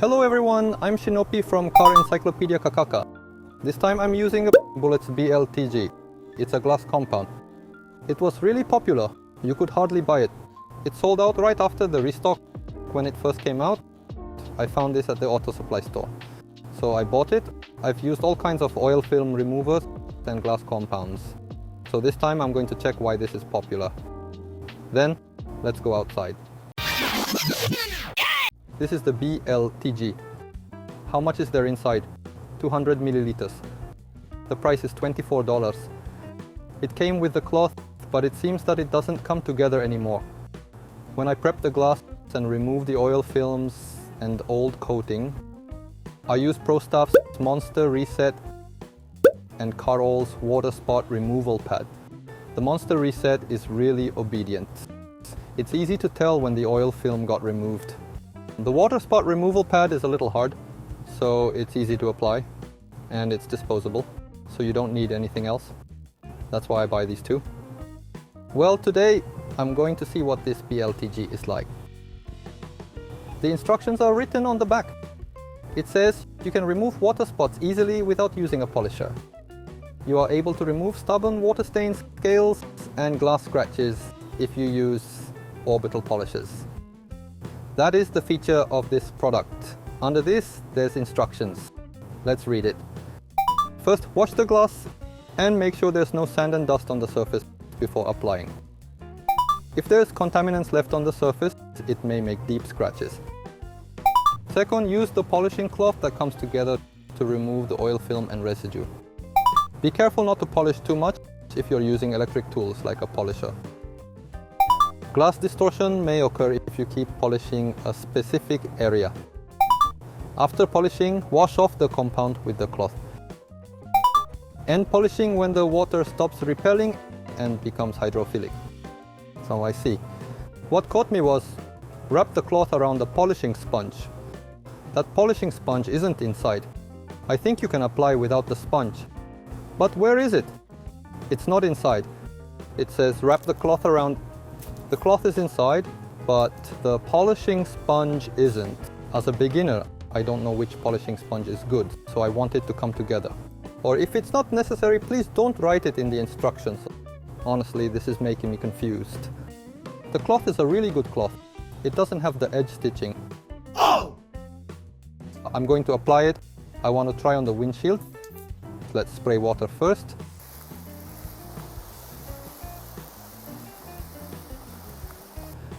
Hello everyone, I'm Shinopi from Car Encyclopedia Kakaka. This time I'm using a Bullet's BLTG. It's a glass compound. It was really popular, you could hardly buy it. It sold out right after the restock when it first came out. I found this at the auto supply store. So I bought it. I've used all kinds of oil film removers and glass compounds. So this time I'm going to check why this is popular. Then, let's go outside. This is the BLTG. How much is there inside? 200 milliliters. The price is $24. It came with the cloth, but it seems that it doesn't come together anymore. When I prep the glass and remove the oil films and old coating, I use ProStaff's Monster Reset and Carol's Water Spot Removal Pad. The Monster Reset is really obedient. It's easy to tell when the oil film got removed. The water spot removal pad is a little hard, so it's easy to apply and it's disposable, so you don't need anything else. That's why I buy these two. Well, today I'm going to see what this BLTG is like. The instructions are written on the back. It says you can remove water spots easily without using a polisher. You are able to remove stubborn water stains, scales and glass scratches if you use orbital polishers. That is the feature of this product. Under this, there's instructions. Let's read it. First, wash the glass and make sure there's no sand and dust on the surface before applying. If there's contaminants left on the surface, it may make deep scratches. Second, use the polishing cloth that comes together to remove the oil film and residue. Be careful not to polish too much if you're using electric tools like a polisher. Glass distortion may occur if you keep polishing a specific area. After polishing, wash off the compound with the cloth. End polishing when the water stops repelling and becomes hydrophilic. So I see. What caught me was, wrap the cloth around the polishing sponge. That polishing sponge isn't inside. I think you can apply without the sponge. But where is it? It's not inside. It says wrap the cloth around. The cloth is inside, but the polishing sponge isn't. As a beginner, I don't know which polishing sponge is good, so I want it to come together. Or if it's not necessary, please don't write it in the instructions. Honestly, this is making me confused. The cloth is a really good cloth. It doesn't have the edge stitching. Oh! I'm going to apply it. I want to try on the windshield. Let's spray water first.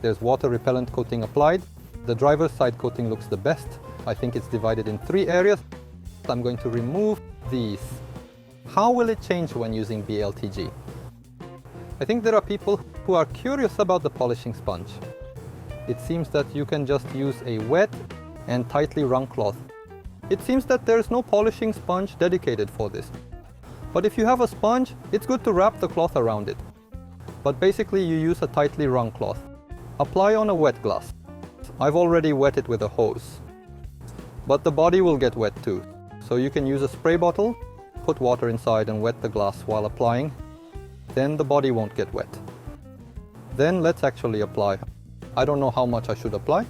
There's water repellent coating applied. The driver's side coating looks the best. I think it's divided in 3 areas. I'm going to remove these. How will it change when using BLTG? I think there are people who are curious about the polishing sponge. It seems that you can just use a wet and tightly wrung cloth. It seems that there's no polishing sponge dedicated for this. But if you have a sponge, it's good to wrap the cloth around it. But basically you use a tightly wrung cloth. Apply on a wet glass. I've already wet it with a hose. But the body will get wet too. So you can use a spray bottle, put water inside and wet the glass while applying. Then the body won't get wet. Then let's actually apply. I don't know how much I should apply.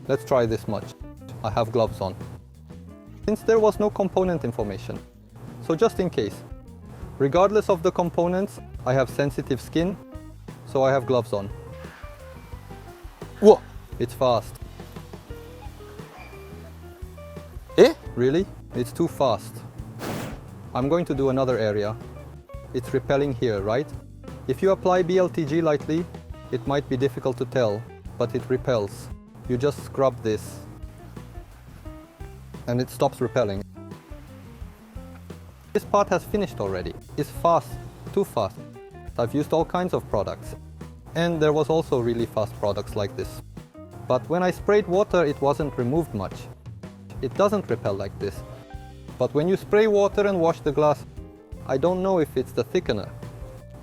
Let's try this much. I have gloves on. Since there was no component information, so just in case. Regardless of the components, I have sensitive skin, so I have gloves on. Whoa! It's fast. Eh? Really? It's too fast. I'm going to do another area. It's repelling here, right? If you apply BLTG lightly, it might be difficult to tell, but it repels. You just scrub this, and it stops repelling. This part has finished already. It's fast, too fast. I've used all kinds of products. And there was also really fast products like this. But when I sprayed water, it wasn't removed much. It doesn't repel like this. But when you spray water and wash the glass, I don't know if it's the thickener,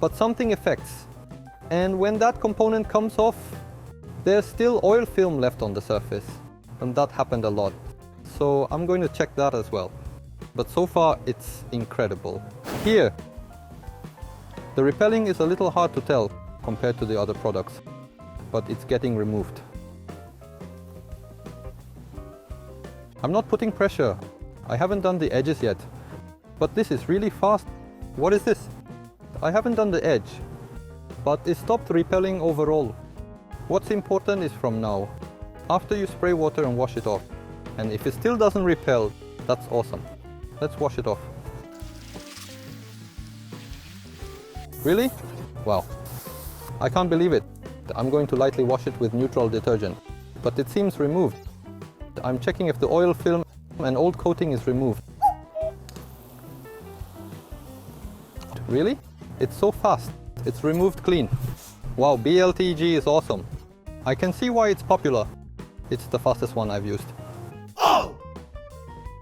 but something affects. And when that component comes off, there's still oil film left on the surface. And that happened a lot. So I'm going to check that as well. But so far, it's incredible. Here, the repelling is a little hard to tell compared to the other products, but it's getting removed. I'm not putting pressure. I haven't done the edges yet. But this is really fast. What is this? I haven't done the edge, but it stopped repelling overall. What's important is from now, after you spray water and wash it off, and if it still doesn't repel, that's awesome. Let's wash it off. Really? Wow. I can't believe it. I'm going to lightly wash it with neutral detergent, but it seems removed. I'm checking if the oil film and old coating is removed. Really? It's so fast. It's removed clean. Wow, BLTG is awesome. I can see why it's popular. It's the fastest one I've used. Oh!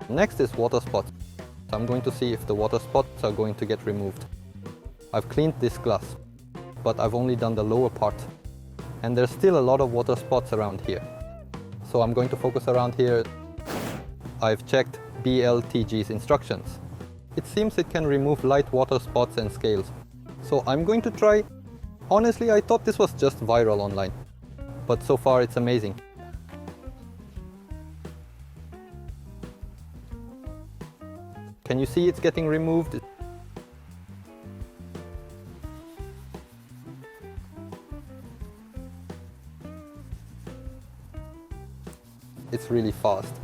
Next is water spots. I'm going to see if the water spots are going to get removed. I've cleaned this glass, but I've only done the lower part. And there's still a lot of water spots around here. So I'm going to focus around here. I've checked BLTG's instructions. It seems it can remove light water spots and scales. So I'm going to try. Honestly, I thought this was just viral online, but so far it's amazing. Can you see it's getting removed? It's really fast.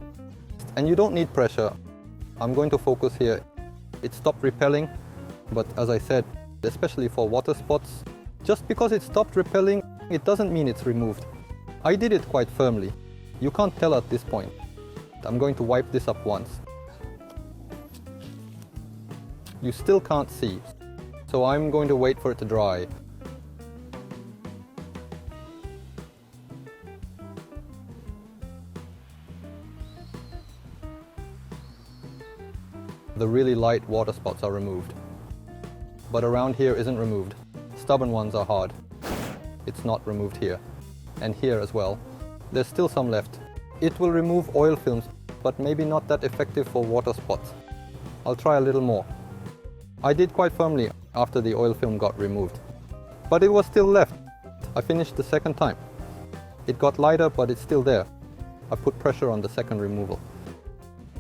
And you don't need pressure. I'm going to focus here. It stopped repelling, but as I said, especially for water spots, just because it stopped repelling, it doesn't mean it's removed. I did it quite firmly. You can't tell at this point. I'm going to wipe this up once. You still can't see, so I'm going to wait for it to dry. The really light water spots are removed, but around here isn't removed. Stubborn ones are hard. It's not removed here, and here as well. There's still some left. It will remove oil films, but maybe not that effective for water spots. I'll try a little more. I did quite firmly after the oil film got removed, but it was still left. I finished the second time. It got lighter, but it's still there. I put pressure on the second removal,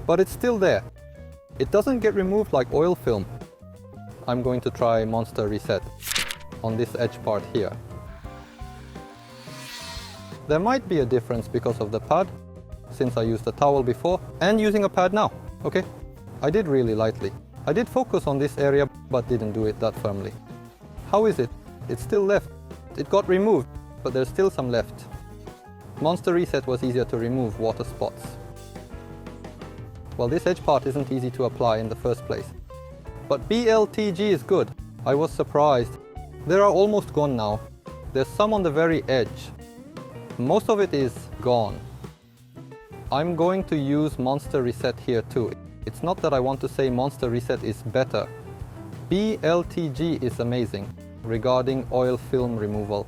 but it's still there. It doesn't get removed like oil film. I'm going to try Monster Reset on this edge part here. There might be a difference because of the pad, since I used a towel before and using a pad now. Okay, I did really lightly. I did focus on this area, but didn't do it that firmly. How is it? It's still left. It got removed, but there's still some left. Monster Reset was easier to remove water spots. Well, this edge part isn't easy to apply in the first place. But BLTG is good. I was surprised. They are almost gone now. There's some on the very edge. Most of it is gone. I'm going to use Monster Reset here too. It's not that I want to say Monster Reset is better. BLTG is amazing regarding oil film removal.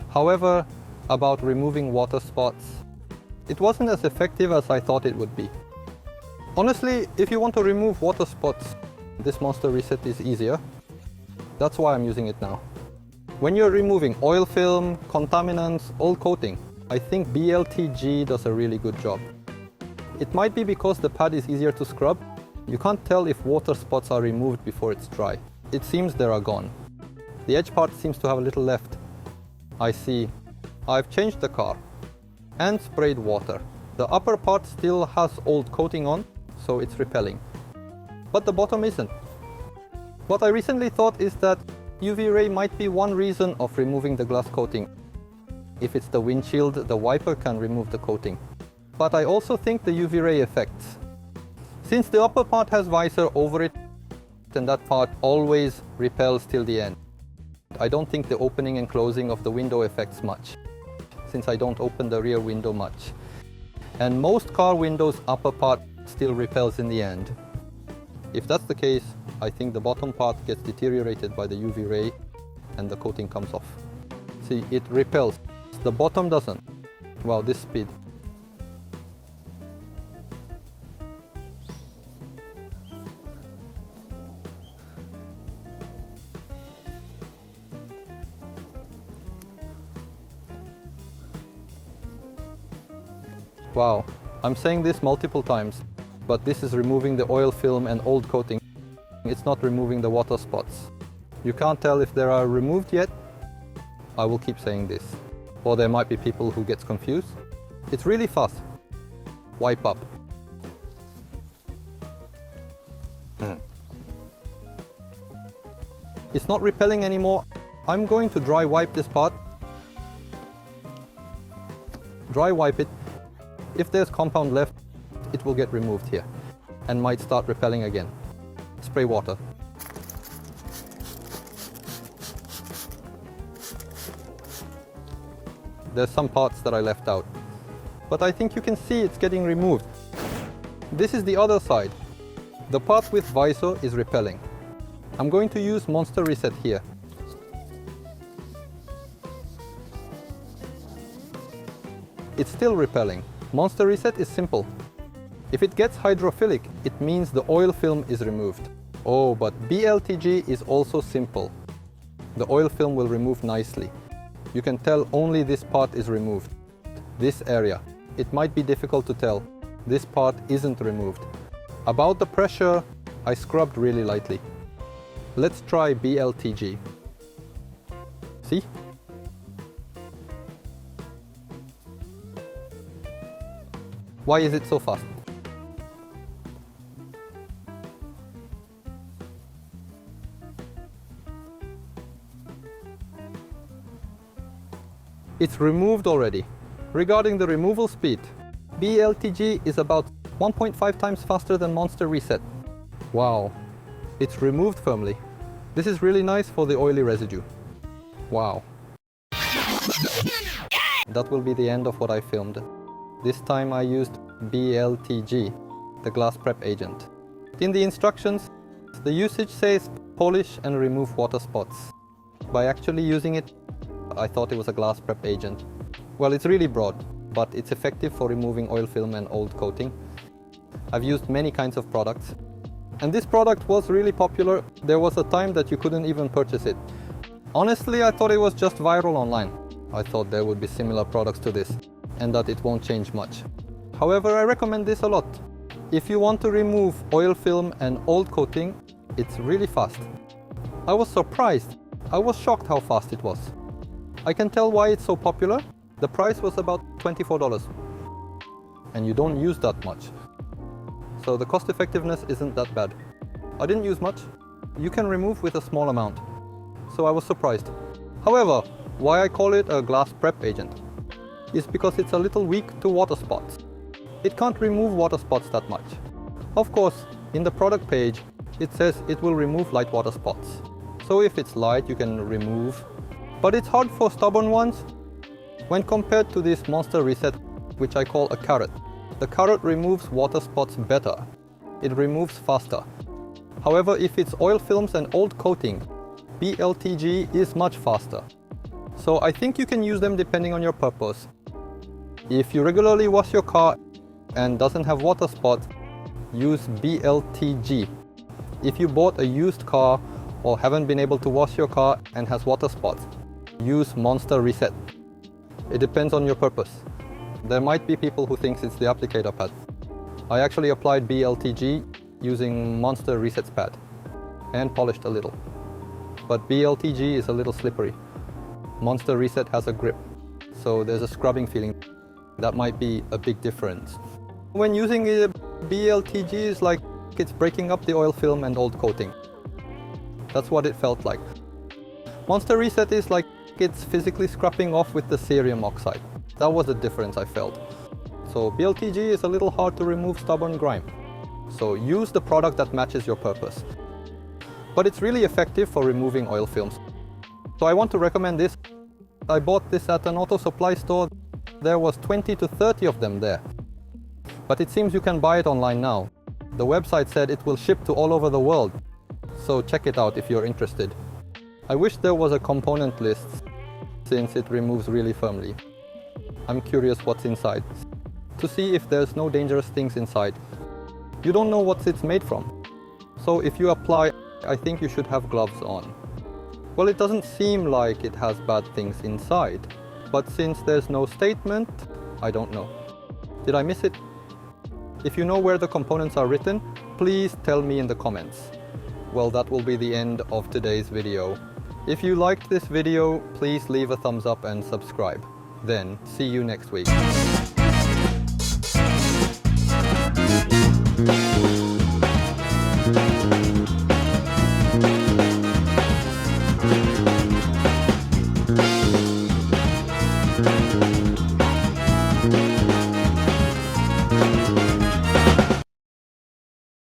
However, about removing water spots, it wasn't as effective as I thought it would be. Honestly, if you want to remove water spots, this Monster Reset is easier. That's why I'm using it now. When you're removing oil film, contaminants, old coating, I think BLTG does a really good job. It might be because the pad is easier to scrub. You can't tell if water spots are removed before it's dry. It seems they are gone. The edge part seems to have a little left. I see. I've changed the car and sprayed water. The upper part still has old coating on, so it's repelling. But the bottom isn't. What I recently thought is that UV ray might be one reason of removing the glass coating. If it's the windshield, the wiper can remove the coating. But I also think the UV ray effects. Since the upper part has visor over it, then that part always repels till the end. I don't think the opening and closing of the window affects much, since I don't open the rear window much. And most car windows' upper part still repels in the end. If that's the case, I think the bottom part gets deteriorated by the UV ray and the coating comes off. See, it repels. The bottom doesn't. Wow, this speed. Wow, I'm saying this multiple times, but this is removing the oil film and old coating. It's not removing the water spots. You can't tell if they are removed yet. I will keep saying this. Or there might be people who get confused. It's really fast. Wipe up. It's not repelling anymore. I'm going to dry wipe this part. Dry wipe it. If there's compound left, it will get removed here and might start repelling again. Spray water. There's some parts that I left out, but I think you can see it's getting removed. This is the other side. The part with visor is repelling. I'm going to use Monster Reset here. It's still repelling. Monster Reset is simple. If it gets hydrophilic, it means the oil film is removed. Oh, but BLTG is also simple. The oil film will remove nicely. You can tell only this part is removed. This area. It might be difficult to tell. This part isn't removed. About the pressure, I scrubbed really lightly. Let's try BLTG. See? Why is it so fast? It's removed already. Regarding the removal speed, BLTG is about 1.5 times faster than Monster Reset. Wow, it's removed firmly. This is really nice for the oily residue. Wow. That will be the end of what I filmed. This time I used BLTG, the glass prep agent. In the instructions, the usage says polish and remove water spots. By actually using it, I thought it was a glass prep agent. Well, it's really broad, but it's effective for removing oil film and old coating. I've used many kinds of products, and this product was really popular. There was a time that you couldn't even purchase it. Honestly, I thought it was just viral online. I thought there would be similar products to this, and that it won't change much. However, I recommend this a lot. If you want to remove oil film and old coating, it's really fast. I was surprised. I was shocked how fast it was. I can tell why it's so popular. The price was about $24. And you don't use that much. So the cost effectiveness isn't that bad. I didn't use much. You can remove with a small amount. So I was surprised. However, why I call it a glass prep agent is because it's a little weak to water spots. It can't remove water spots that much. Of course, in the product page, it says it will remove light water spots. So if it's light, you can remove. But it's hard for stubborn ones. When compared to this Monster Reset, which I call a carrot, the carrot removes water spots better. It removes faster. However, if it's oil films and old coating, BLTG is much faster. So I think you can use them depending on your purpose. If you regularly wash your car and doesn't have water spots, use BLTG. If you bought a used car or haven't been able to wash your car and has water spots, use Monster Reset. It depends on your purpose. There might be people who think it's the applicator pad. I actually applied BLTG using Monster Reset's pad and polished a little. But BLTG is a little slippery. Monster Reset has a grip, so there's a scrubbing feeling. That might be a big difference. When using BLTG, it's like it's breaking up the oil film and old coating. That's what it felt like. Monster Reset is like it's physically scrubbing off with the cerium oxide. That was the difference I felt. So BLTG is a little hard to remove stubborn grime. So use the product that matches your purpose. But it's really effective for removing oil films. So I want to recommend this. I bought this at an auto supply store. There was 20 to 30 of them there. But it seems you can buy it online now. The website said it will ship to all over the world. So check it out if you're interested. I wish there was a component list, since it removes really firmly. I'm curious what's inside, to see if there's no dangerous things inside. You don't know what it's made from. So if you apply, I think you should have gloves on. Well, it doesn't seem like it has bad things inside, but since there's no statement, I don't know. Did I miss it? If you know where the components are written, please tell me in the comments. Well, that will be the end of today's video. If you liked this video, please leave a thumbs up and subscribe. Then, see you next week.